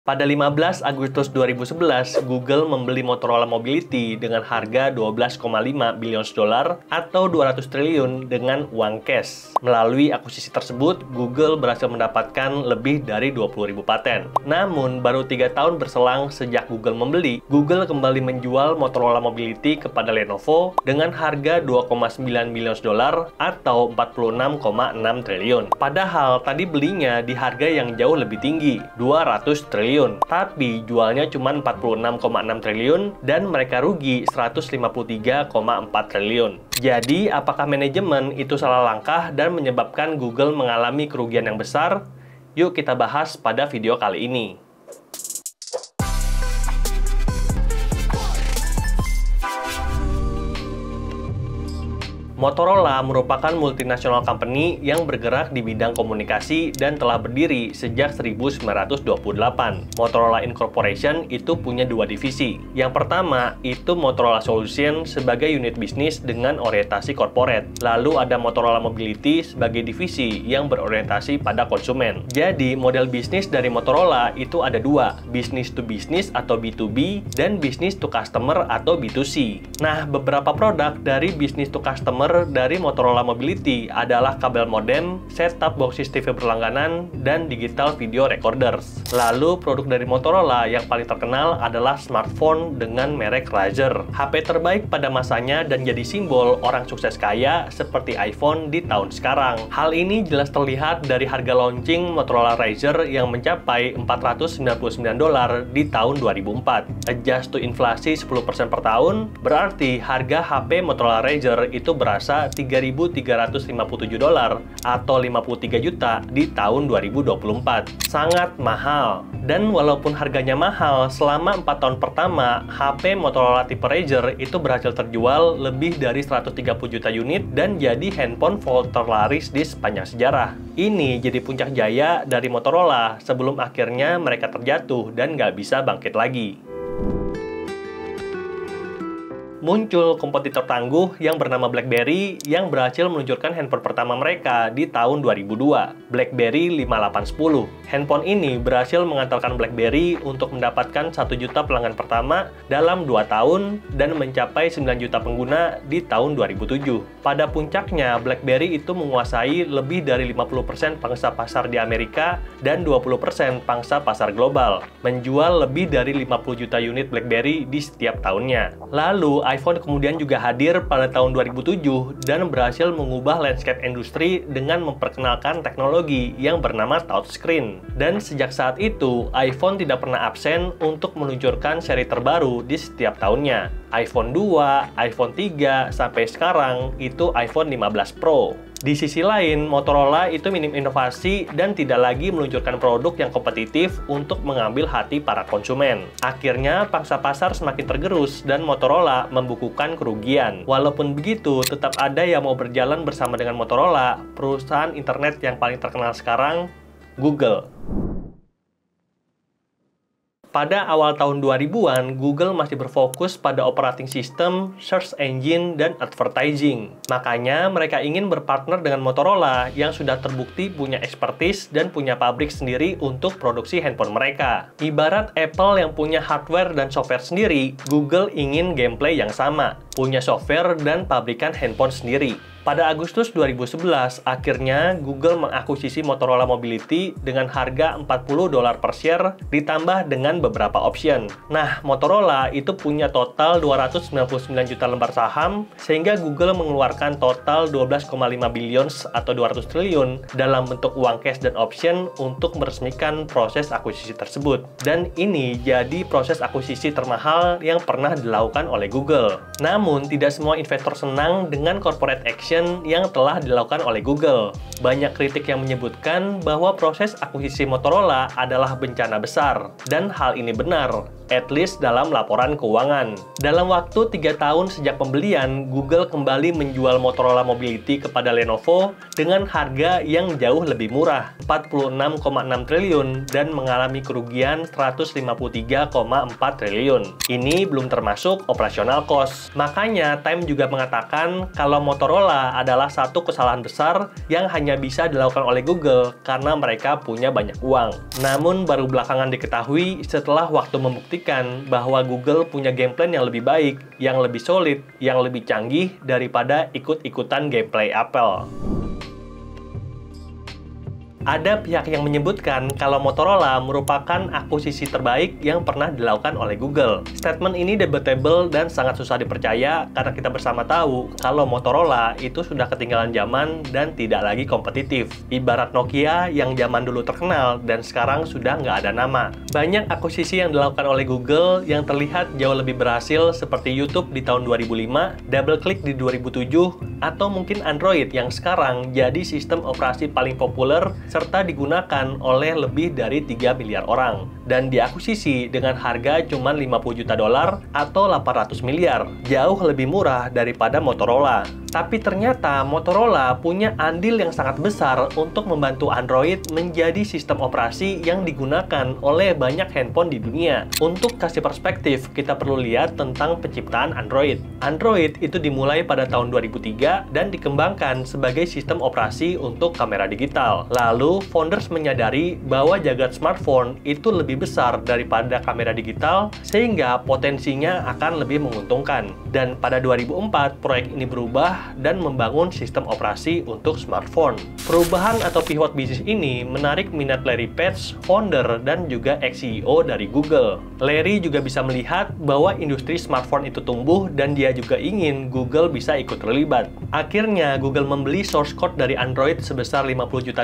Pada 15 Agustus 2011, Google membeli Motorola Mobility dengan harga 12,5 billion dolar atau 200 triliun dengan uang cash. Melalui akuisisi tersebut, Google berhasil mendapatkan lebih dari 20.000 paten. Namun, baru 3 tahun berselang sejak Google membeli, Google kembali menjual Motorola Mobility kepada Lenovo dengan harga 2,9 billion dolar atau 46,6 triliun. Padahal tadi belinya di harga yang jauh lebih tinggi, 200 triliun. Tapi jualnya cuma 46,6 triliun dan mereka rugi 153,4 triliun. Jadi, apakah manajemen itu salah langkah dan menyebabkan Google mengalami kerugian yang besar? Yuk kita bahas pada video kali ini. Motorola merupakan multinasional company yang bergerak di bidang komunikasi dan telah berdiri sejak 1928. Motorola Incorporation itu punya dua divisi. Yang pertama, itu Motorola Solution sebagai unit bisnis dengan orientasi corporate. Lalu ada Motorola Mobility sebagai divisi yang berorientasi pada konsumen. Jadi, model bisnis dari Motorola itu ada dua, business to business atau B2B dan business to customer atau B2C. Nah, beberapa produk dari business to customer dari Motorola Mobility adalah kabel modem, set-top boxes TV berlangganan, dan digital video recorders. Lalu produk dari Motorola yang paling terkenal adalah smartphone dengan merek Razr. HP terbaik pada masanya dan jadi simbol orang sukses kaya seperti iPhone di tahun sekarang. Hal ini jelas terlihat dari harga launching Motorola Razr yang mencapai $499 di tahun 2004. Adjust to inflasi 10% per tahun, berarti harga HP Motorola Razr itu berasa $3.357 atau 53 juta di tahun 2024. Sangat mahal. Dan walaupun harganya mahal, selama 4 tahun pertama, HP Motorola tipe Razr itu berhasil terjual lebih dari 130 juta unit dan jadi handphone fold terlaris di sepanjang sejarah. Ini jadi puncak jaya dari Motorola sebelum akhirnya mereka terjatuh dan nggak bisa bangkit lagi. Muncul kompetitor tangguh yang bernama BlackBerry yang berhasil meluncurkan handphone pertama mereka di tahun 2002, BlackBerry 5810. Handphone ini berhasil mengantarkan BlackBerry untuk mendapatkan 1 juta pelanggan pertama dalam 2 tahun dan mencapai 9 juta pengguna di tahun 2007. Pada puncaknya, BlackBerry itu menguasai lebih dari 50% pangsa pasar di Amerika dan 20% pangsa pasar global, menjual lebih dari 50 juta unit BlackBerry di setiap tahunnya. Lalu, iPhone kemudian juga hadir pada tahun 2007 dan berhasil mengubah landscape industri dengan memperkenalkan teknologi yang bernama touchscreen. Dan sejak saat itu, iPhone tidak pernah absen untuk meluncurkan seri terbaru di setiap tahunnya. iPhone 2, iPhone 3, sampai sekarang itu iPhone 15 Pro. Di sisi lain, Motorola itu minim inovasi dan tidak lagi meluncurkan produk yang kompetitif untuk mengambil hati para konsumen. Akhirnya, pangsa pasar semakin tergerus dan Motorola membukukan kerugian. Walaupun begitu, tetap ada yang mau berjalan bersama dengan Motorola, perusahaan internet yang paling terkenal sekarang, Google. Pada awal tahun 2000-an, Google masih berfokus pada operating system, search engine, dan advertising. Makanya, mereka ingin berpartner dengan Motorola yang sudah terbukti punya expertise dan punya pabrik sendiri untuk produksi handphone mereka. Ibarat Apple yang punya hardware dan software sendiri, Google ingin gameplay yang sama, punya software dan pabrikan handphone sendiri. Pada Agustus 2011, akhirnya Google mengakuisisi Motorola Mobility dengan harga $40 per share ditambah dengan beberapa option. Nah, Motorola itu punya total 299 juta lembar saham, sehingga Google mengeluarkan total 12,5 billion atau 200 triliun dalam bentuk uang cash dan option untuk meresmikan proses akuisisi tersebut. Dan ini jadi proses akuisisi termahal yang pernah dilakukan oleh Google. Namun, tidak semua investor senang dengan corporate action yang telah dilakukan oleh Google. Banyak kritik yang menyebutkan bahwa proses akuisisi Motorola adalah bencana besar, dan hal ini benar, at least dalam laporan keuangan. Dalam waktu 3 tahun sejak pembelian, Google kembali menjual Motorola Mobility kepada Lenovo dengan harga yang jauh lebih murah, 46,6 triliun, dan mengalami kerugian 153,4 triliun. Ini belum termasuk operasional cost. Makanya, Time juga mengatakan kalau Motorola Motorola adalah satu kesalahan besar yang hanya bisa dilakukan oleh Google karena mereka punya banyak uang. Namun baru belakangan diketahui setelah waktu membuktikan bahwa Google punya game plan yang lebih baik, yang lebih solid, yang lebih canggih daripada ikut-ikutan gameplay Apple. Ada pihak yang menyebutkan kalau Motorola merupakan akuisisi terbaik yang pernah dilakukan oleh Google. Statement ini debatable dan sangat susah dipercaya karena kita bersama tahu kalau Motorola itu sudah ketinggalan zaman dan tidak lagi kompetitif. Ibarat Nokia yang zaman dulu terkenal dan sekarang sudah nggak ada nama. Banyak akuisisi yang dilakukan oleh Google yang terlihat jauh lebih berhasil seperti YouTube di tahun 2005, DoubleClick di 2007, atau mungkin Android yang sekarang jadi sistem operasi paling populer serta digunakan oleh lebih dari 3 miliar orang. Dan diakuisisi dengan harga cuma $50 juta atau 800 miliar. Jauh lebih murah daripada Motorola. Tapi ternyata Motorola punya andil yang sangat besar untuk membantu Android menjadi sistem operasi yang digunakan oleh banyak handphone di dunia. Untuk kasih perspektif, kita perlu lihat tentang penciptaan Android. Android itu dimulai pada tahun 2003 dan dikembangkan sebagai sistem operasi untuk kamera digital. Lalu, founders menyadari bahwa jagat smartphone itu lebih besar daripada kamera digital, sehingga potensinya akan lebih menguntungkan. Dan pada 2004, proyek ini berubah dan membangun sistem operasi untuk smartphone. Perubahan atau pivot bisnis ini menarik minat Larry Page, founder dan juga ex-CEO dari Google. Larry juga bisa melihat bahwa industri smartphone itu tumbuh dan dia juga ingin Google bisa ikut terlibat. Akhirnya, Google membeli source code dari Android sebesar $50 juta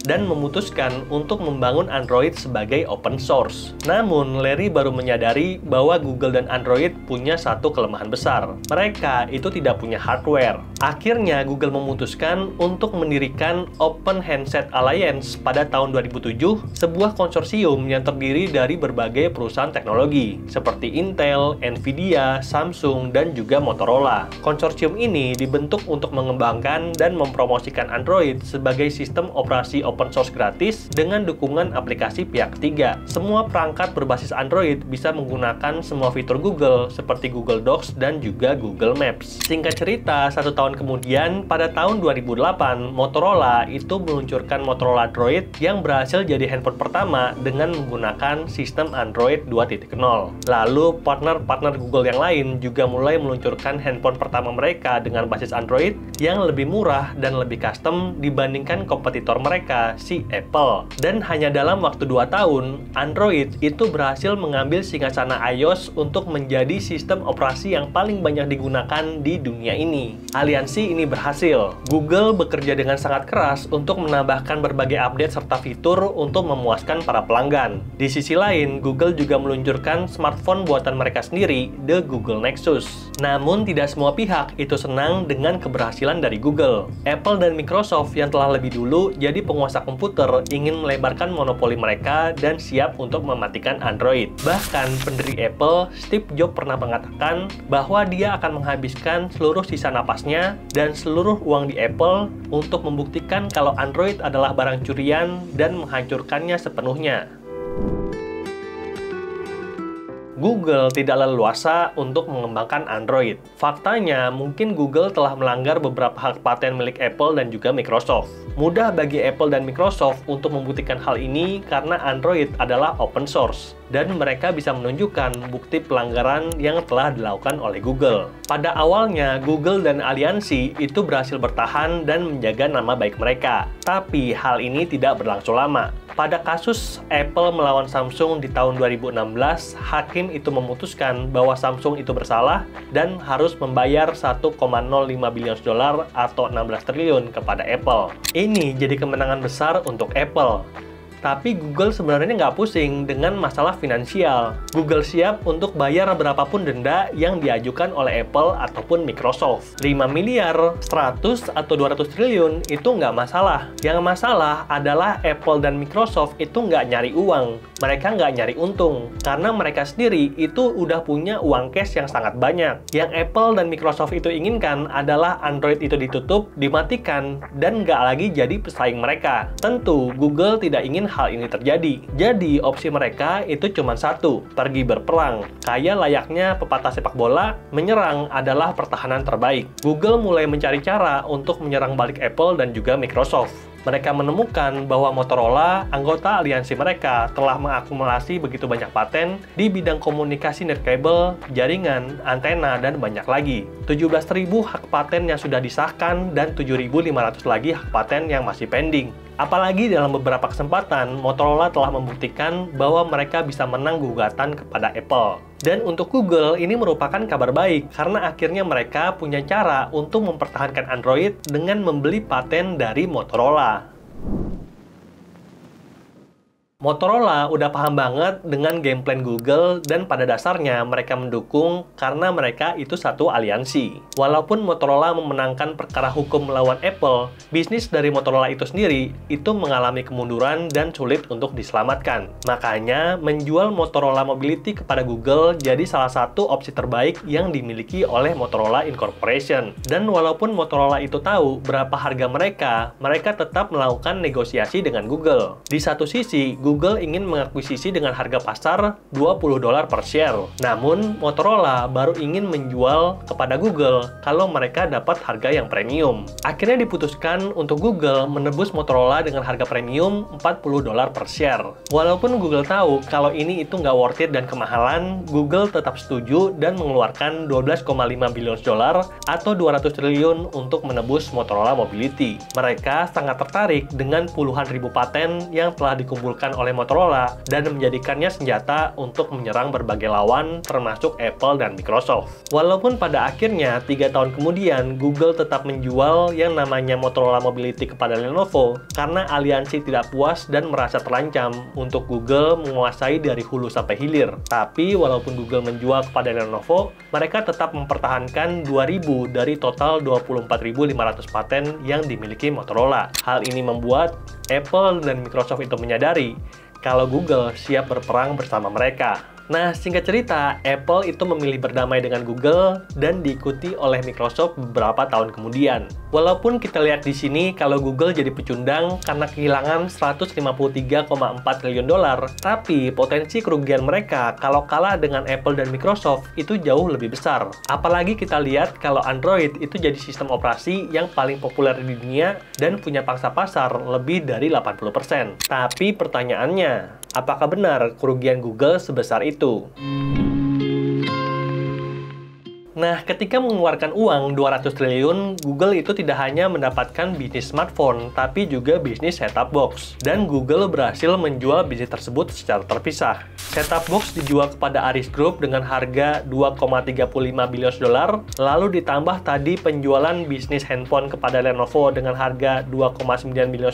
dan memutuskan untuk membangun Android sebagai open source. Namun, Larry baru menyadari bahwa Google dan Android punya satu kelemahan besar. Mereka itu tidak punya hardware. Akhirnya, Google memutuskan untuk mendirikan Open Handset Alliance pada tahun 2007, sebuah konsorsium yang terdiri dari berbagai perusahaan teknologi, seperti Intel, Nvidia, Samsung, dan juga Motorola. Konsorsium ini dibentuk untuk mengembangkan dan mempromosikan Android sebagai sistem operasi open source gratis dengan dukungan aplikasi pihak ketiga. Semua perangkat berbasis Android bisa menggunakan semua fitur Google, seperti Google Docs dan juga Google Maps. Singkat cerita, 1 tahun kemudian, pada tahun 2008, Motorola itu meluncurkan Motorola Droid yang berhasil jadi handphone pertama dengan menggunakan sistem Android 2.0. Lalu, partner-partner Google yang lain juga mulai meluncurkan handphone pertama mereka dengan basis Android yang lebih murah dan lebih custom dibandingkan kompetitor mereka, si Apple. Dan hanya dalam waktu 2 tahun, Android itu berhasil mengambil singgasana iOS untuk menjadi sistem operasi yang paling banyak digunakan di dunia ini. Aliansi ini berhasil. Google bekerja dengan sangat keras untuk menambahkan berbagai update serta fitur untuk memuaskan para pelanggan. Di sisi lain, Google juga meluncurkan smartphone buatan mereka sendiri, the Google Nexus. Namun, tidak semua pihak itu senang dengan keberhasilan dari Google. Apple dan Microsoft yang telah lebih dulu jadi penguasa komputer ingin melebarkan monopoli mereka dan siap untuk mematikan Android. Bahkan, pendiri Apple, Steve Jobs pernah mengatakan bahwa dia akan menghabiskan seluruh sisa napasnya dan seluruh uang di Apple untuk membuktikan kalau Android adalah barang curian dan menghancurkannya sepenuhnya. Google tidak leluasa untuk mengembangkan Android. Faktanya, mungkin Google telah melanggar beberapa hak paten milik Apple dan juga Microsoft. Mudah bagi Apple dan Microsoft untuk membuktikan hal ini karena Android adalah open source, dan mereka bisa menunjukkan bukti pelanggaran yang telah dilakukan oleh Google. Pada awalnya, Google dan aliansi itu berhasil bertahan dan menjaga nama baik mereka. Tapi hal ini tidak berlangsung lama. Pada kasus Apple melawan Samsung di tahun 2016, hakim itu memutuskan bahwa Samsung itu bersalah dan harus membayar $1,05 billion atau 16 triliun kepada Apple. Ini jadi kemenangan besar untuk Apple. Tapi Google sebenarnya nggak pusing dengan masalah finansial. Google siap untuk bayar berapapun denda yang diajukan oleh Apple ataupun Microsoft. 5 miliar, 100, atau 200 triliun itu nggak masalah. Yang masalah adalah Apple dan Microsoft itu nggak nyari uang. Mereka nggak nyari untung. Karena mereka sendiri itu udah punya uang cash yang sangat banyak. Yang Apple dan Microsoft itu inginkan adalah Android itu ditutup, dimatikan, dan nggak lagi jadi pesaing mereka. Tentu, Google tidak ingin hal ini terjadi. Jadi, opsi mereka itu cuma satu, pergi berperang. Kayak layaknya pepatah sepak bola, menyerang adalah pertahanan terbaik. Google mulai mencari cara untuk menyerang balik Apple dan juga Microsoft. Mereka menemukan bahwa Motorola, anggota aliansi mereka, telah mengakumulasi begitu banyak paten di bidang komunikasi netkabel, jaringan, antena, dan banyak lagi. 17.000 hak paten yang sudah disahkan dan 7.500 lagi hak paten yang masih pending. Apalagi dalam beberapa kesempatan, Motorola telah membuktikan bahwa mereka bisa menang gugatan kepada Apple. Dan untuk Google, ini merupakan kabar baik karena akhirnya mereka punya cara untuk mempertahankan Android dengan membeli paten dari Motorola. Motorola udah paham banget dengan game plan Google dan pada dasarnya mereka mendukung karena mereka itu satu aliansi. Walaupun Motorola memenangkan perkara hukum melawan Apple, bisnis dari Motorola itu sendiri itu mengalami kemunduran dan sulit untuk diselamatkan. Makanya, menjual Motorola Mobility kepada Google jadi salah satu opsi terbaik yang dimiliki oleh Motorola Incorporation. Dan walaupun Motorola itu tahu berapa harga mereka tetap melakukan negosiasi dengan Google. Di satu sisi, Google ingin mengakuisisi dengan harga pasar $20 per share. Namun, Motorola baru ingin menjual kepada Google kalau mereka dapat harga yang premium. Akhirnya diputuskan untuk Google menebus Motorola dengan harga premium $40 per share. Walaupun Google tahu kalau ini itu nggak worth it dan kemahalan, Google tetap setuju dan mengeluarkan $12,5 billion atau 200 triliun untuk menebus Motorola Mobility. Mereka sangat tertarik dengan puluhan ribu paten yang telah dikumpulkan oleh Motorola dan menjadikannya senjata untuk menyerang berbagai lawan termasuk Apple dan Microsoft. Walaupun pada akhirnya 3 tahun kemudian Google tetap menjual yang namanya Motorola Mobility kepada Lenovo karena aliansi tidak puas dan merasa terancam untuk Google menguasai dari hulu sampai hilir. Tapi walaupun Google menjual kepada Lenovo, mereka tetap mempertahankan 2.000 dari total 24.500 paten yang dimiliki Motorola. Hal ini membuat Apple dan Microsoft itu menyadari kalau Google siap berperang bersama mereka. Nah, singkat cerita, Apple itu memilih berdamai dengan Google dan diikuti oleh Microsoft beberapa tahun kemudian. Walaupun kita lihat di sini kalau Google jadi pecundang karena kehilangan $153,4 triliun, tapi potensi kerugian mereka kalau kalah dengan Apple dan Microsoft itu jauh lebih besar. Apalagi kita lihat kalau Android itu jadi sistem operasi yang paling populer di dunia dan punya pangsa pasar lebih dari 80%. Tapi pertanyaannya, apakah benar kerugian Google sebesar itu? Nah, ketika mengeluarkan uang 200 triliun, Google itu tidak hanya mendapatkan bisnis smartphone, tapi juga bisnis set-top box. Dan Google berhasil menjual bisnis tersebut secara terpisah. Set-top box dijual kepada Aris Group dengan harga $2,35 billion, lalu ditambah tadi penjualan bisnis handphone kepada Lenovo dengan harga $2,9 billion,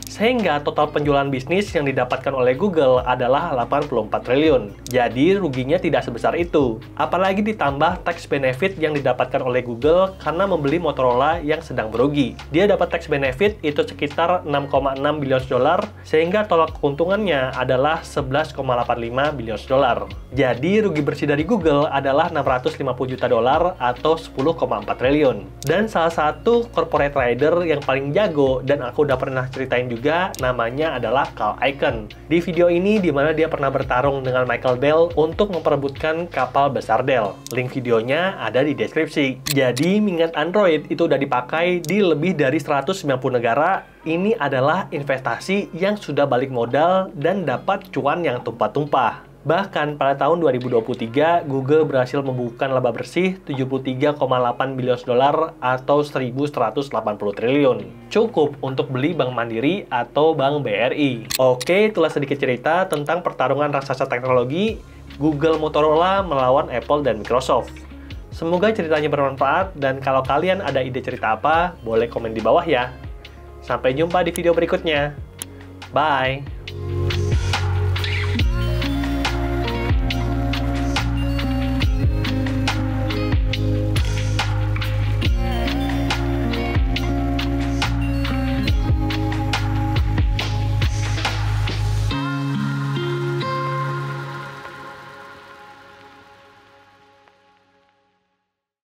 sehingga total penjualan bisnis yang didapatkan oleh Google adalah 84 triliun. Jadi, ruginya tidak sebesar itu. Apalagi ditambah tax benefit yang didapatkan oleh Google karena membeli Motorola yang sedang merugi. Dia dapat tax benefit itu sekitar $6,6 billion, sehingga total keuntungannya adalah $11,85 billion. Jadi, rugi bersih dari Google adalah $650 juta atau 10,4 triliun. Dan salah satu corporate trader yang paling jago dan aku udah pernah ceritain juga namanya adalah Carl Icahn. Di video ini dimana dia pernah bertarung dengan Michael Dell untuk memperebutkan kapal besar Dell. Link videonya ada di deskripsi. Jadi, minat Android itu udah dipakai di lebih dari 190 negara. Ini adalah investasi yang sudah balik modal dan dapat cuan yang tumpah-tumpah. Bahkan pada tahun 2023, Google berhasil membukukan laba bersih $73,8 billion atau 1.180 triliun. Cukup untuk beli Bank Mandiri atau Bank BRI. Oke, itulah sedikit cerita tentang pertarungan raksasa teknologi Google Motorola melawan Apple dan Microsoft. Semoga ceritanya bermanfaat, dan kalau kalian ada ide cerita apa, boleh komen di bawah ya. Sampai jumpa di video berikutnya. Bye!